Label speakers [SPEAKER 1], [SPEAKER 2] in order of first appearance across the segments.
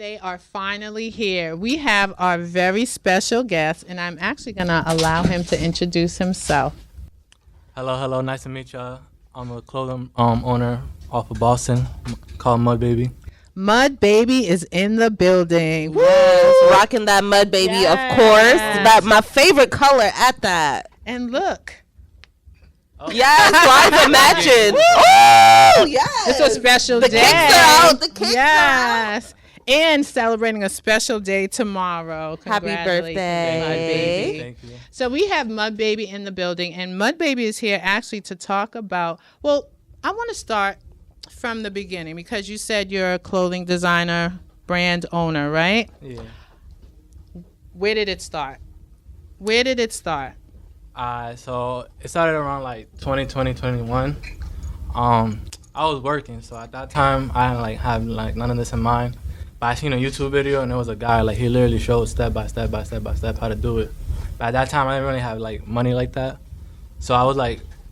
[SPEAKER 1] They are finally here. We have our very special guest, and I'm actually going to allow him to introduce himself.
[SPEAKER 2] Hello. Nice to meet y'all. I'm a clothing owner off of Boston called Mud Baby.
[SPEAKER 1] Mud Baby is in the building.
[SPEAKER 3] Yes, rocking that Mud Baby,
[SPEAKER 1] Yes.
[SPEAKER 3] of course. That my favorite color at that.
[SPEAKER 1] And look.
[SPEAKER 3] Yes, lines are matching. Oh, yes.
[SPEAKER 1] It's a special
[SPEAKER 3] the
[SPEAKER 1] day.
[SPEAKER 3] Kicks are out. The kicks
[SPEAKER 1] yes. Are out. And celebrating a special day tomorrow.
[SPEAKER 3] Happy birthday.
[SPEAKER 1] Mud Baby.
[SPEAKER 2] Thank you.
[SPEAKER 1] So we have Mud Baby in the building, and Mud Baby is here actually to talk about, well, I want to start from the beginning because you said you're a clothing designer, brand owner, right?
[SPEAKER 2] Yeah.
[SPEAKER 1] Where did it start?
[SPEAKER 2] So it started around like 2020, 21. I was working, so at that time I didn't have none of this in mind. But I seen a YouTube video and there was a guy he literally showed step by step how to do it. But at that time I didn't really have money like that, so I was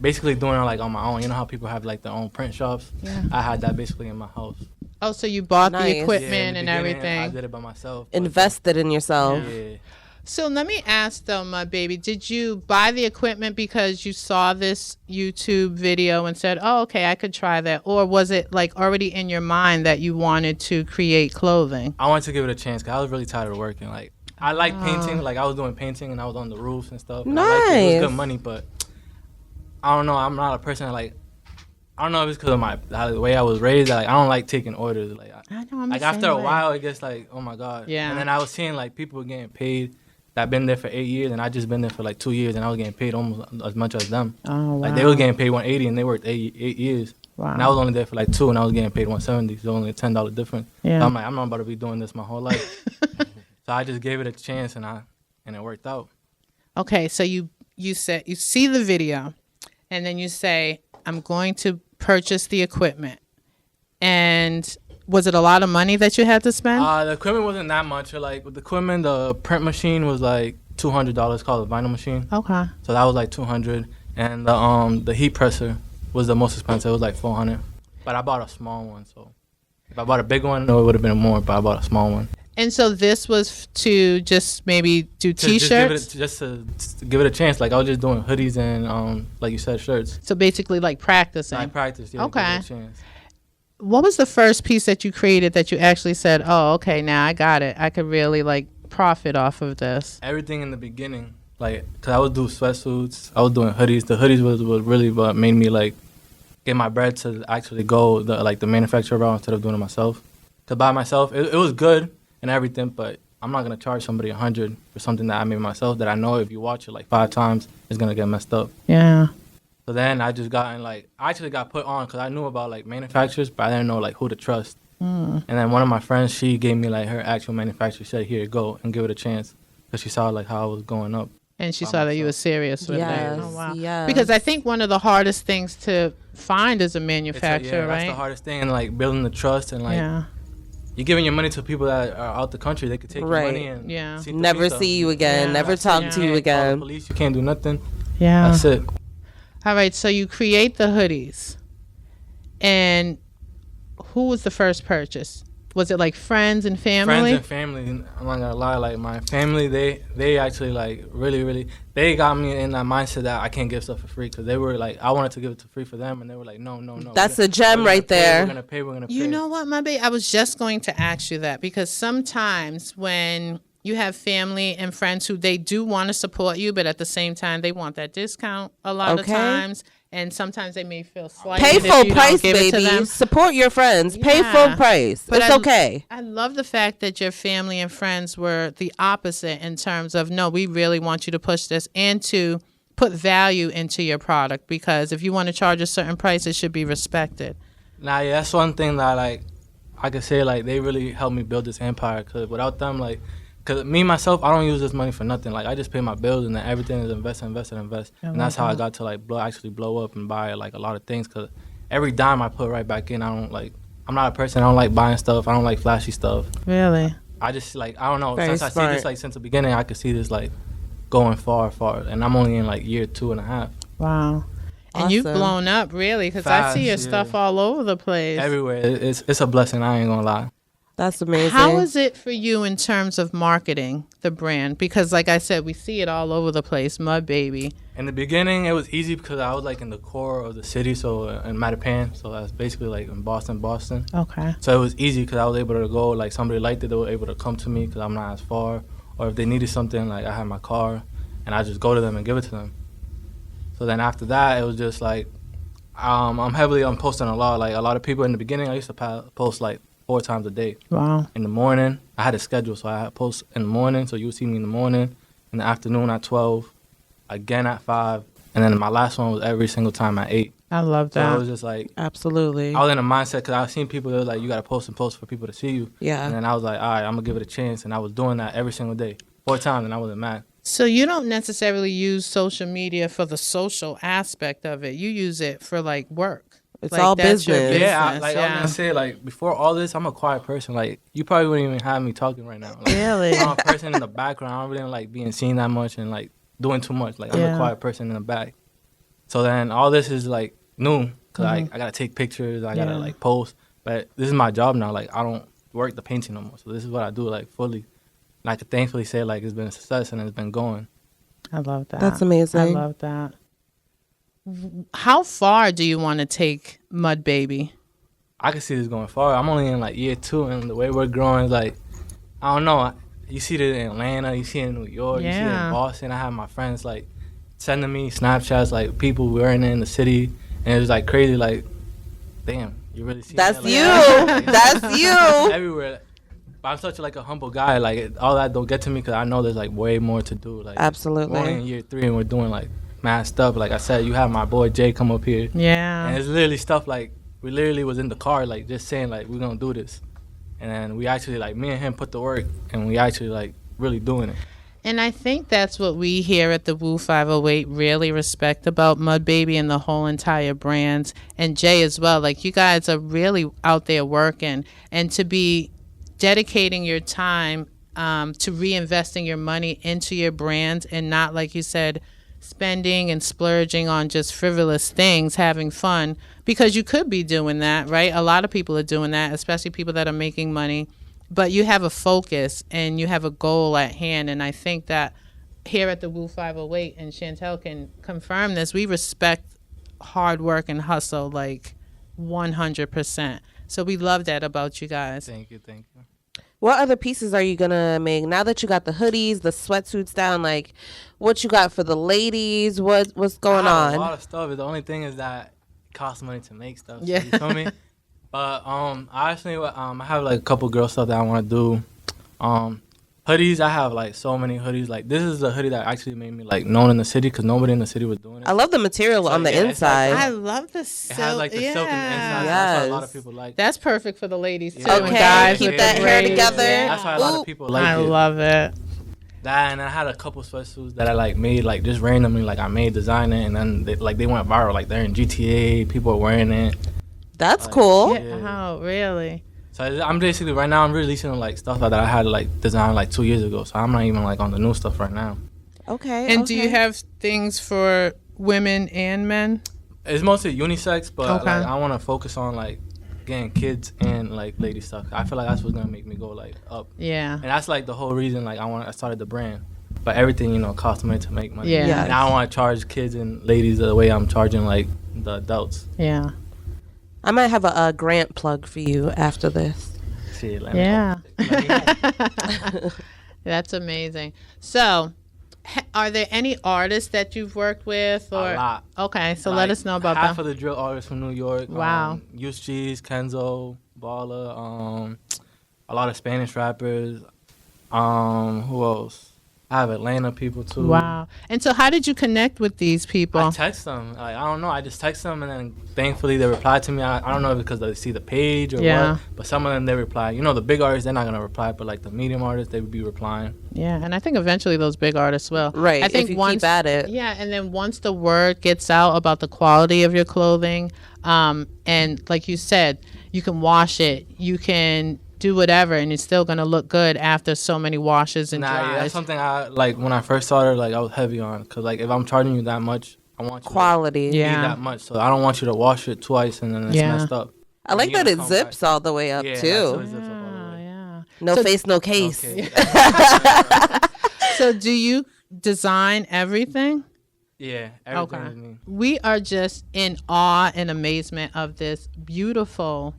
[SPEAKER 2] basically doing it on my own. You know how people have their own print shops?
[SPEAKER 1] Yeah.
[SPEAKER 2] I had that basically in my house.
[SPEAKER 1] Oh, so you bought
[SPEAKER 3] Nice.
[SPEAKER 1] the equipment
[SPEAKER 2] In
[SPEAKER 1] and
[SPEAKER 2] the beginning,
[SPEAKER 1] everything.
[SPEAKER 2] I did it by myself.
[SPEAKER 3] Invested in yourself.
[SPEAKER 2] Yeah.
[SPEAKER 1] So let me ask though, Mud Baby, did you buy the equipment because you saw this YouTube video and said, oh, okay, I could try that? Or was it already in your mind that you wanted to create clothing?
[SPEAKER 2] I wanted to give it a chance because I was really tired of working. I like painting. I was doing painting and I was on the roofs and stuff. And I liked it. It was good money, but I don't know. I'm not a person that I don't know if it's because of the way I was raised. I don't like taking orders.
[SPEAKER 1] I know, I'm the
[SPEAKER 2] after
[SPEAKER 1] same
[SPEAKER 2] a
[SPEAKER 1] way.
[SPEAKER 2] while, it gets oh my God.
[SPEAKER 1] Yeah.
[SPEAKER 2] And then I was seeing people were getting paid that been there for 8 years, and I just been there for 2 years, and I was getting paid almost as much as them.
[SPEAKER 1] Oh, wow.
[SPEAKER 2] They was getting paid 180, and they worked 8 years.
[SPEAKER 1] Wow.
[SPEAKER 2] And I was only there for 2, and I was getting paid 170. So only a $10 difference.
[SPEAKER 1] Yeah.
[SPEAKER 2] So I'm not about to be doing this my whole life. So I just gave it a chance, and it worked out.
[SPEAKER 1] Okay, so you said you see the video, and then you say, I'm going to purchase the equipment. And was it a lot of money that you had to spend?
[SPEAKER 2] The equipment wasn't that much. With the equipment, the print machine was $200, called a vinyl machine.
[SPEAKER 1] Okay.
[SPEAKER 2] So that was $200, and the heat presser was the most expensive. It was $400. But I bought a small one, so if I bought a big one, no, it would have been more. But I bought a small one.
[SPEAKER 1] And so this was to just maybe do T-shirts?
[SPEAKER 2] Just to give it a chance. I was just doing hoodies and, like you said, shirts.
[SPEAKER 1] So basically practicing.
[SPEAKER 2] I practiced, yeah.
[SPEAKER 1] Okay.
[SPEAKER 2] Give it a chance.
[SPEAKER 1] What was the first piece that you created that you actually said, oh, okay, now I got it. I could really profit off of this?
[SPEAKER 2] Everything in the beginning. Because I would do sweatsuits. I was doing hoodies. The hoodies was really what made me get my bread to actually go the manufacturer route instead of doing it myself. Because by myself, it was good and everything, but I'm not going to charge somebody $100 for something that I made myself that I know if you watch it 5 times, it's going to get messed up.
[SPEAKER 1] Yeah.
[SPEAKER 2] So then I just got in I actually got put on because I knew about manufacturers, but I didn't know who to trust. And then one of my friends, she gave me her actual manufacturer. She said, here, go and give it a chance, because she saw how I was going up.
[SPEAKER 1] And she saw that you were serious with
[SPEAKER 3] Yes,
[SPEAKER 1] it. Oh, wow.
[SPEAKER 3] yes.
[SPEAKER 1] Because I think one of the hardest things to find is a manufacturer, right?
[SPEAKER 2] That's the hardest thing, and building the trust and
[SPEAKER 1] yeah.
[SPEAKER 2] you're giving your money to people that are out the country. They could take your money and
[SPEAKER 3] never see you again,
[SPEAKER 1] Yeah.
[SPEAKER 3] never talk to you
[SPEAKER 2] Call the
[SPEAKER 3] again.
[SPEAKER 2] police, you can't do nothing.
[SPEAKER 1] Yeah.
[SPEAKER 2] That's it.
[SPEAKER 1] All right, so you create the hoodies. And who was the first purchase? Was it friends and family?
[SPEAKER 2] Friends and family. I'm not gonna lie. My family, they actually really, they got me in that mindset that I can't give stuff for free, because they were I wanted to give it for free for them, and they were no.
[SPEAKER 3] That's a gem right there.
[SPEAKER 2] We're gonna pay.
[SPEAKER 1] You know what, my baby? I was just going to ask you that, because sometimes when you have family and friends who they do want to support you, but at the same time they want that discount a lot of times. And sometimes they may feel slighted.
[SPEAKER 3] Pay
[SPEAKER 1] if
[SPEAKER 3] full
[SPEAKER 1] you
[SPEAKER 3] price,
[SPEAKER 1] don't give it to
[SPEAKER 3] baby.
[SPEAKER 1] them.
[SPEAKER 3] Support your friends. Pay
[SPEAKER 1] Yeah.
[SPEAKER 3] full price.
[SPEAKER 1] But
[SPEAKER 3] It's okay.
[SPEAKER 1] I love the fact that your family and friends were the opposite in terms of, no, we really want you to push this and to put value into your product, because if you want to charge a certain price, it should be respected.
[SPEAKER 2] Nah, yeah, that's one thing that I could say they really helped me build this empire. Cause without them, cause me myself, I don't use this money for nothing. I just pay my bills, and then everything is invest. And that's how I got to blow up and buy a lot of things. Cause every dime I put right back in. I'm not a person. I don't like buying stuff. I don't like flashy stuff.
[SPEAKER 1] Really?
[SPEAKER 2] I just I don't know.
[SPEAKER 3] Very
[SPEAKER 2] Since I
[SPEAKER 3] smart.
[SPEAKER 2] see this since the beginning, I could see this going far, and I'm only in year 2.5.
[SPEAKER 1] Wow. And you've
[SPEAKER 3] Awesome.
[SPEAKER 1] blown up, really, because I see your
[SPEAKER 2] Fast,
[SPEAKER 1] stuff
[SPEAKER 2] yeah.
[SPEAKER 1] all over the place.
[SPEAKER 2] Everywhere. It's a blessing. I ain't gonna lie.
[SPEAKER 3] That's amazing.
[SPEAKER 1] How is it for you in terms of marketing the brand? Because like I said, we see it all over the place, Mud Baby.
[SPEAKER 2] In the beginning, it was easy because I was like in the core of the city, so in Mattapan, so that's basically like in Boston.
[SPEAKER 1] Okay.
[SPEAKER 2] So it was easy because I was able to go, like somebody liked it, they were able to come to me because I'm not as far. Or if they needed something, like I had my car, and I just go to them and give it to them. So then after that, it was just like, I'm posting a lot. Like a lot of people in the beginning, I used to post like 4 times a day.
[SPEAKER 1] Wow.
[SPEAKER 2] In the morning, I had a schedule, so I had post in the morning, so you would see me in the morning, in the afternoon at 12, again at 5, and then my last one was every single time at 8.
[SPEAKER 1] I love
[SPEAKER 2] So
[SPEAKER 1] that.
[SPEAKER 2] it was just like,
[SPEAKER 3] Absolutely.
[SPEAKER 2] I was in a mindset because I've seen people that was like, you got to post and post for people to see you.
[SPEAKER 3] Yeah.
[SPEAKER 2] And then I was like, all right, I'm going to give it a chance. And I was doing that every single day, 4 times, and I wasn't mad.
[SPEAKER 1] So you don't necessarily use social media for the social aspect of it. You use it for like work.
[SPEAKER 3] It's
[SPEAKER 1] Like,
[SPEAKER 3] all
[SPEAKER 1] that's your
[SPEAKER 3] business.
[SPEAKER 2] Yeah, I
[SPEAKER 1] business,
[SPEAKER 2] was
[SPEAKER 1] yeah.
[SPEAKER 2] going to say, like, before all this, I'm a quiet person. Like, you probably wouldn't even have me talking right now. Like,
[SPEAKER 1] Really?
[SPEAKER 2] I'm a person in the background. I don't really like being seen that much and, like, doing too much. Like, I'm
[SPEAKER 1] Yeah.
[SPEAKER 2] a quiet person in the back. So then all this is, like, new because
[SPEAKER 1] Mm-hmm.
[SPEAKER 2] I got to take pictures. I got to,
[SPEAKER 1] Yeah.
[SPEAKER 2] like, post. But this is my job now. Like, I don't work the painting no more. So this is what I do, like, fully. And I could thankfully say, like, it's been a success and it's been going.
[SPEAKER 1] I love that.
[SPEAKER 3] That's amazing.
[SPEAKER 1] I love that. How far do you want to take Mud Baby?
[SPEAKER 2] I can see this going far. I'm only in like year 2, and the way we're growing is like, I don't know. You see it in Atlanta, you see it in New York, you see it
[SPEAKER 1] Yeah.
[SPEAKER 2] in Boston. I have my friends like sending me Snapchats, like people wearing it in the city, and it was like crazy. Like, damn, you really see
[SPEAKER 3] That's
[SPEAKER 2] that? Like,
[SPEAKER 3] you. That's you.
[SPEAKER 2] everywhere. But I'm such like a humble guy. Like all that don't get to me because I know there's like way more to do. Like
[SPEAKER 3] Absolutely.
[SPEAKER 2] we're only in year 3 and we're doing like mad stuff. Like I said, you have my boy Jay come up here, and
[SPEAKER 1] Yeah.
[SPEAKER 2] it's literally stuff like we literally was in the car like just saying like we're gonna do this, and then we actually like me and him put the work and we actually like really doing it.
[SPEAKER 1] And I think that's what we here at the Woo 508 really respect about Mud Baby and the whole entire brand, and Jay as well. Like, you guys are really out there working, and to be dedicating your time to reinvesting your money into your brand and not, like you said, spending and splurging on just frivolous things, having fun, because you could be doing that, right? A lot of people are doing that, especially people that are making money. But you have a focus and you have a goal at hand. And I think that here at the Woo 508, and Chantel can confirm this, we respect hard work and hustle like 100%. So we love that about you guys.
[SPEAKER 2] Thank you.
[SPEAKER 3] What other pieces are you gonna make now that you got the hoodies, the sweatsuits down? Like, what you got for the ladies? What's going
[SPEAKER 2] I have
[SPEAKER 3] on?
[SPEAKER 2] a lot of stuff. The only thing is that it costs money to make stuff.
[SPEAKER 1] Yeah.
[SPEAKER 2] You feel me? But I actually I have like a couple girl stuff that I want to do. Hoodies, I have like so many hoodies. Like this is the hoodie that actually made me like known in the city because nobody in the city was doing it.
[SPEAKER 3] I love the material on the
[SPEAKER 2] yeah, it's like-
[SPEAKER 3] inside.
[SPEAKER 1] I love the silk.
[SPEAKER 2] It has like the silk in the inside.
[SPEAKER 1] Yeah.
[SPEAKER 2] That's why a lot
[SPEAKER 3] Yes.
[SPEAKER 2] of people like.
[SPEAKER 1] That's perfect for the ladies too.
[SPEAKER 2] Yeah.
[SPEAKER 1] And
[SPEAKER 3] Okay,
[SPEAKER 1] guys
[SPEAKER 3] keep
[SPEAKER 1] with
[SPEAKER 3] that
[SPEAKER 1] the
[SPEAKER 3] hair
[SPEAKER 1] braids.
[SPEAKER 3] together.
[SPEAKER 2] That's why a lot
[SPEAKER 3] Ooh.
[SPEAKER 2] of people like
[SPEAKER 1] I
[SPEAKER 2] it.
[SPEAKER 1] love it.
[SPEAKER 2] That, and I had a couple sweatsuits that I like made like just randomly. Like I made design it, and then they went viral. Like they're in GTA. People are wearing it.
[SPEAKER 3] That's cool.
[SPEAKER 2] Yeah.
[SPEAKER 1] Oh, really?
[SPEAKER 2] So I'm basically right now I'm releasing like stuff that I had like designed like 2 years ago. So I'm not even like on the new stuff right now.
[SPEAKER 3] Okay.
[SPEAKER 1] And do you have things for women and men?
[SPEAKER 2] It's mostly unisex, but
[SPEAKER 1] Okay.
[SPEAKER 2] like I want to focus on like getting kids and like lady stuff. I feel like that's what's gonna make me go like up,
[SPEAKER 1] Yeah.
[SPEAKER 2] and that's like the whole reason like I started the brand. But everything costs money to make money.
[SPEAKER 1] Yeah.
[SPEAKER 3] Yes.
[SPEAKER 2] And I don't want to charge kids and ladies the way I'm charging like the adults.
[SPEAKER 1] Yeah.
[SPEAKER 3] I might have a grant plug for you after this.
[SPEAKER 2] Shit, let me
[SPEAKER 1] Yeah.
[SPEAKER 2] know.
[SPEAKER 1] That's amazing. So, are there any artists that you've worked with? Or
[SPEAKER 2] A lot.
[SPEAKER 1] Okay, so
[SPEAKER 2] Like,
[SPEAKER 1] let us know about
[SPEAKER 2] half
[SPEAKER 1] that.
[SPEAKER 2] of the drill artists from New York.
[SPEAKER 1] Wow.
[SPEAKER 2] Use Cheese, Kenzo, Baller, a lot of Spanish rappers. Who else? I have Atlanta people too.
[SPEAKER 1] Wow. And so, how did you connect with these people?
[SPEAKER 2] I text them. Like, I don't know. I just text them, and then thankfully they reply to me. I don't know if because they see the page or
[SPEAKER 1] Yeah.
[SPEAKER 2] what, but some of them they reply. The big artists they're not gonna reply, but like the medium artists they would be replying.
[SPEAKER 1] Yeah, and I think eventually those big artists will.
[SPEAKER 3] Right.
[SPEAKER 1] I think
[SPEAKER 3] if you
[SPEAKER 1] once
[SPEAKER 3] keep at it.
[SPEAKER 1] Yeah, and then once the word gets out about the quality of your clothing, and like you said, you can wash it, you can do whatever, and it's still gonna look good after so many washes and
[SPEAKER 2] Nah, yeah,
[SPEAKER 1] dries.
[SPEAKER 2] that's something I like when I first started. Like I was heavy on, cause like if I'm charging you that much, I want you
[SPEAKER 3] Quality.
[SPEAKER 2] to
[SPEAKER 1] Yeah.
[SPEAKER 2] need that much. So I don't want you to wash it twice and then it's
[SPEAKER 1] Yeah.
[SPEAKER 2] messed up.
[SPEAKER 3] I like
[SPEAKER 2] You
[SPEAKER 3] that
[SPEAKER 2] gotta
[SPEAKER 3] it
[SPEAKER 2] come
[SPEAKER 3] zips
[SPEAKER 2] back.
[SPEAKER 3] all the way up
[SPEAKER 2] Yeah,
[SPEAKER 3] too.
[SPEAKER 2] that's what it zips up all the way.
[SPEAKER 1] Yeah.
[SPEAKER 3] No face, no case.
[SPEAKER 2] Okay.
[SPEAKER 1] So do you design everything?
[SPEAKER 2] Yeah, everything is me.
[SPEAKER 1] We are just in awe and amazement of this beautiful,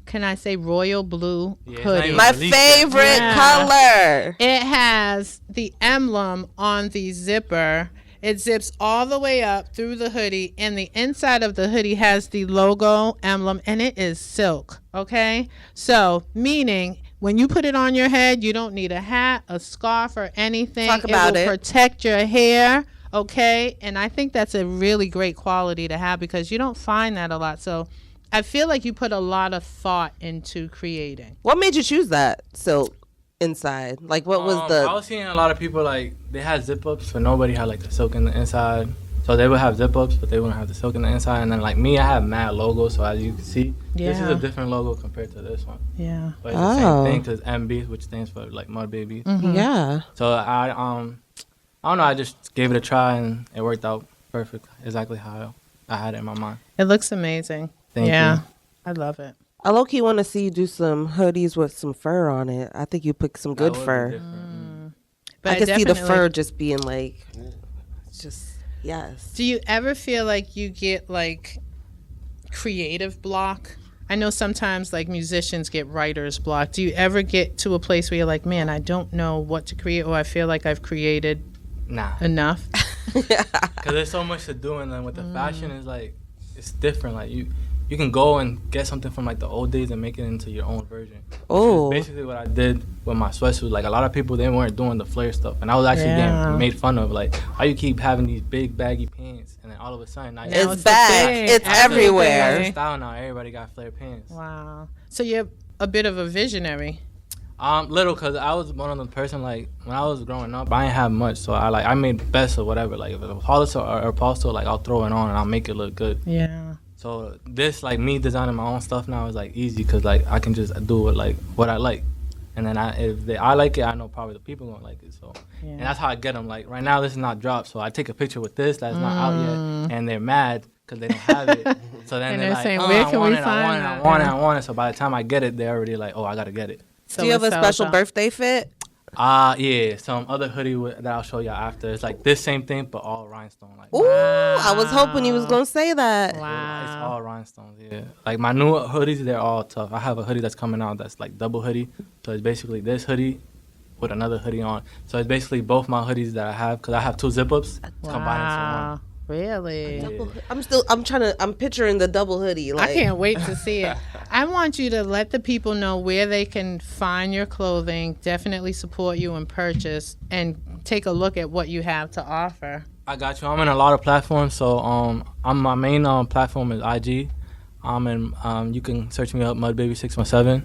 [SPEAKER 1] can I say royal blue
[SPEAKER 2] Yeah, it's not
[SPEAKER 1] hoodie.
[SPEAKER 2] even
[SPEAKER 3] My
[SPEAKER 2] released
[SPEAKER 3] favorite
[SPEAKER 1] Yeah.
[SPEAKER 3] color.
[SPEAKER 1] It has the emblem on the zipper. It zips all the way up through the hoodie, and the inside of the hoodie has the logo emblem, and it is silk. Okay? So, meaning when you put it on your head, you don't need a hat, a scarf, or anything.
[SPEAKER 3] Talk about
[SPEAKER 1] it
[SPEAKER 3] it.
[SPEAKER 1] will protect your hair. Okay? And I think that's a really great quality to have because you don't find that a lot. So, I feel like you put a lot of thought into creating.
[SPEAKER 3] What made you choose that silk inside? Like, what was
[SPEAKER 2] I
[SPEAKER 3] the?
[SPEAKER 2] was seeing a lot of people like they had zip ups, but nobody had like the silk in the inside. So they would have zip ups, but they wouldn't have the silk in the inside. And then like me, I have mad logos. So as you can see, this is
[SPEAKER 1] Yeah.
[SPEAKER 2] a different logo compared to this one.
[SPEAKER 1] Yeah.
[SPEAKER 2] But it's the
[SPEAKER 3] Oh.
[SPEAKER 2] same thing because MB, which stands for like Mud Baby.
[SPEAKER 3] Yeah.
[SPEAKER 2] So I don't know. I just gave it a try and it worked out perfect, exactly how I had it in my mind.
[SPEAKER 1] It looks amazing.
[SPEAKER 2] Thank
[SPEAKER 1] yeah.
[SPEAKER 2] you.
[SPEAKER 1] I love it.
[SPEAKER 3] I low-key want to see you do some hoodies with some fur on it. I think you pick some
[SPEAKER 2] That
[SPEAKER 3] good
[SPEAKER 2] would be
[SPEAKER 3] fur.
[SPEAKER 2] different.
[SPEAKER 1] But
[SPEAKER 3] I can see the
[SPEAKER 1] definitely-
[SPEAKER 3] fur just being like, just yes.
[SPEAKER 1] Do you ever feel like you get like creative block? I know sometimes like musicians get writer's block. Do you ever get to a place where you're like, man, I don't know what to create, or I feel like I've created
[SPEAKER 2] Nah,
[SPEAKER 1] enough?
[SPEAKER 2] because there's so much to do, and then with the fashion, it's like it's different. Like you can go and get something from like the old days and make it into your own version.
[SPEAKER 3] Oh.
[SPEAKER 2] Which is basically what I did with my sweatsuit. Like a lot of people, they weren't doing the flare stuff, and I was actually
[SPEAKER 1] Yeah.
[SPEAKER 2] getting made fun of. Like, why you keep having these big baggy pants, and then all of a sudden, now
[SPEAKER 1] Now
[SPEAKER 3] It's
[SPEAKER 1] it's a
[SPEAKER 3] back.
[SPEAKER 1] thing.
[SPEAKER 3] It's
[SPEAKER 1] Absolutely.
[SPEAKER 3] everywhere.
[SPEAKER 2] it's style now. Everybody got flare pants.
[SPEAKER 1] Wow. So you're a bit of a visionary.
[SPEAKER 2] Little, cause I was one of the person like when I was growing up, I didn't have much, so I made best or whatever. Like if it was Hollister or Paulster, like I'll throw it on and I'll make it look good.
[SPEAKER 1] Yeah.
[SPEAKER 2] So this like me designing my own stuff now is like easy, cause like I can just do it like what I like, and then I like it, I know probably the people gonna like it. So and that's how I get them. Like right now, this is not dropped, so I take a picture with this that's not out yet, and they're mad because they don't have it. So then
[SPEAKER 1] And
[SPEAKER 2] they're
[SPEAKER 1] they're
[SPEAKER 2] like,
[SPEAKER 1] saying,
[SPEAKER 2] oh,
[SPEAKER 1] where
[SPEAKER 2] I
[SPEAKER 1] can
[SPEAKER 2] want
[SPEAKER 1] we
[SPEAKER 2] it, I
[SPEAKER 1] find
[SPEAKER 2] want it,
[SPEAKER 1] that?
[SPEAKER 2] I want it, I want it. So by the time I get it, they're already like, oh, I gotta get it.
[SPEAKER 1] So
[SPEAKER 3] Do you have
[SPEAKER 1] it
[SPEAKER 3] a
[SPEAKER 1] sells
[SPEAKER 3] special
[SPEAKER 1] out.
[SPEAKER 3] birthday fit?
[SPEAKER 2] Yeah, some other hoodie that I'll show y'all after. It's like this same thing, but all rhinestone. Like
[SPEAKER 3] Ooh, I was hoping you was gonna say that.
[SPEAKER 2] it's
[SPEAKER 1] Wow.
[SPEAKER 2] all rhinestones. Yeah, like my new hoodies, they're all tough. I have a hoodie that's coming out that's like double hoodie. So it's basically this hoodie with another hoodie on. So it's basically both my hoodies that I have because I have two zip ups combined
[SPEAKER 1] Wow.
[SPEAKER 2] into
[SPEAKER 1] Really?
[SPEAKER 3] I'm picturing the double hoodie. Like,
[SPEAKER 1] I can't wait to see it. I want you to let the people know where they can find your clothing, definitely support you and purchase, and take a look at what you have to offer.
[SPEAKER 2] I got you. I'm in a lot of platforms. So my main platform is IG. You can search me up MudBaby617.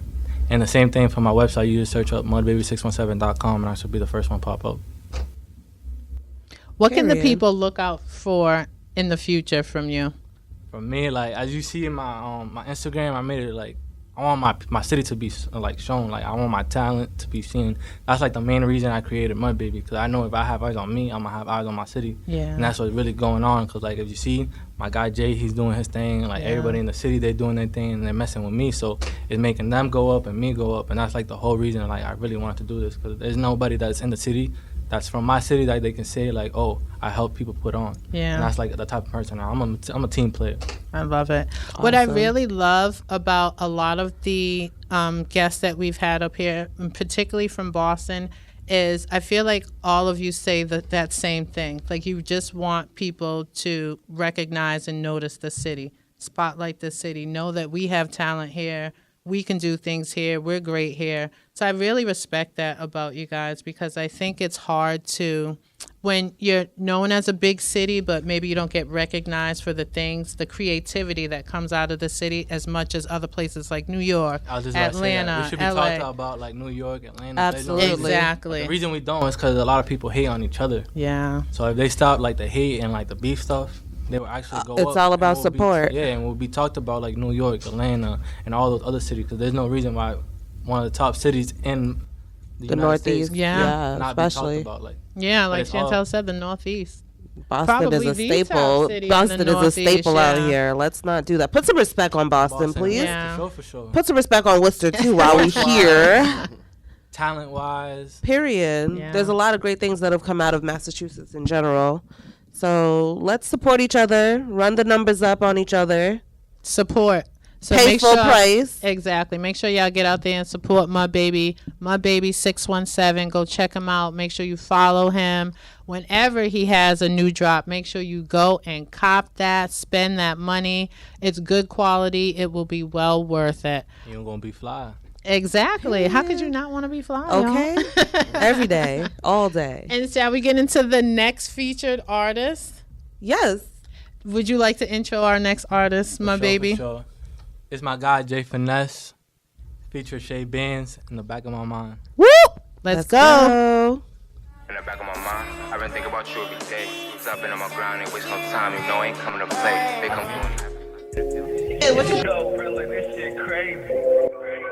[SPEAKER 2] And the same thing for my website. You just search up mudbaby617.com and I should be the first one pop up.
[SPEAKER 1] What can the
[SPEAKER 3] Period.
[SPEAKER 1] people look out for in the future from you?
[SPEAKER 2] For me, like as you see in my my Instagram, I made it like I want my city to be like shown. Like I want my talent to be seen. That's like the main reason I created Mud Baby, because I know if I have eyes on me, I'm gonna have eyes on my city.
[SPEAKER 1] Yeah.
[SPEAKER 2] And that's what's really going on. Because like if you see my guy Jay, he's doing his thing. Like
[SPEAKER 1] Yeah.
[SPEAKER 2] everybody in the city, they're doing their thing and they're messing with me. So it's making them go up and me go up. And that's like the whole reason like I really wanted to do this, because there's nobody that's in the city that's from my city that they can say like, oh, I help people put on.
[SPEAKER 1] Yeah.
[SPEAKER 2] And that's like the type of person I'm a team player.
[SPEAKER 1] I love it. What I
[SPEAKER 3] Awesome.
[SPEAKER 1] really love about a lot of the guests that we've had up here, and particularly from Boston, is I feel like all of you say that same thing. Like you just want people to recognize and notice the city, spotlight the city, know that we have talent here. We can do things here. We're great here. So I really respect that about you guys, because I think it's hard to, when you're known as a big city, but maybe you don't get recognized for the things, the creativity that comes out of the city as much as other places like New York,
[SPEAKER 2] I was just about to say that.
[SPEAKER 1] Atlanta,
[SPEAKER 2] We should be
[SPEAKER 1] LA.
[SPEAKER 2] talking about like New York, Atlanta.
[SPEAKER 3] Absolutely.
[SPEAKER 1] Exactly.
[SPEAKER 2] The reason we don't is because a lot of people hate on each other.
[SPEAKER 1] Yeah.
[SPEAKER 2] So if they stop like the hate and like the beef stuff, they will actually go up.
[SPEAKER 3] It's all
[SPEAKER 2] and
[SPEAKER 3] about
[SPEAKER 2] we'll
[SPEAKER 3] support.
[SPEAKER 2] And we'll be talked about like New York, Atlanta, and all those other cities, because there's no reason why one of the top cities in the United
[SPEAKER 3] Northeast,
[SPEAKER 2] States
[SPEAKER 1] Yeah.
[SPEAKER 2] not be
[SPEAKER 3] especially
[SPEAKER 2] talked about. Like
[SPEAKER 1] Yeah, like
[SPEAKER 2] it's all-
[SPEAKER 1] Chantel said, the Northeast.
[SPEAKER 3] Boston
[SPEAKER 1] Probably
[SPEAKER 3] is a
[SPEAKER 1] the
[SPEAKER 3] staple.
[SPEAKER 1] top city in
[SPEAKER 3] Boston
[SPEAKER 1] the
[SPEAKER 3] is a
[SPEAKER 1] Northeast,
[SPEAKER 3] staple out
[SPEAKER 1] yeah.
[SPEAKER 3] here. Let's not do that. Put some respect on Boston, please.
[SPEAKER 1] Yeah.
[SPEAKER 2] For sure.
[SPEAKER 3] Put some respect on Worcester too while we here.
[SPEAKER 2] talent-wise.
[SPEAKER 3] Period.
[SPEAKER 1] Yeah.
[SPEAKER 3] There's a lot of great things that have come out of Massachusetts in general. So let's support each other, run the numbers up on each other.
[SPEAKER 1] Support. So
[SPEAKER 3] Pay
[SPEAKER 1] make
[SPEAKER 3] full
[SPEAKER 1] sure,
[SPEAKER 3] price.
[SPEAKER 1] Exactly. Make sure y'all get out there and support my baby 617. Go check him out. Make sure you follow him. Whenever he has a new drop, make sure you go and cop that, spend that money. It's good quality. It will be well worth it.
[SPEAKER 2] You're gonna be fly.
[SPEAKER 1] Exactly. How could you not want to be fly?
[SPEAKER 3] Okay.
[SPEAKER 1] y'all?
[SPEAKER 3] Every day, all day.
[SPEAKER 1] And shall we get into the next featured artist?
[SPEAKER 3] Yes.
[SPEAKER 1] Would you like to intro our next artist, my
[SPEAKER 2] For
[SPEAKER 1] baby?
[SPEAKER 2] sure. It's my guy Jay Finesse, featured Shay Benz in the back of my mind.
[SPEAKER 1] Woo! Let's go.
[SPEAKER 4] In the back of my mind, I've been thinking about you every day. Cause I've been on my ground, ain't waste no time. You know I ain't coming to play. They come through.
[SPEAKER 5] Yo, bro, like this shit crazy.
[SPEAKER 6] Crazy.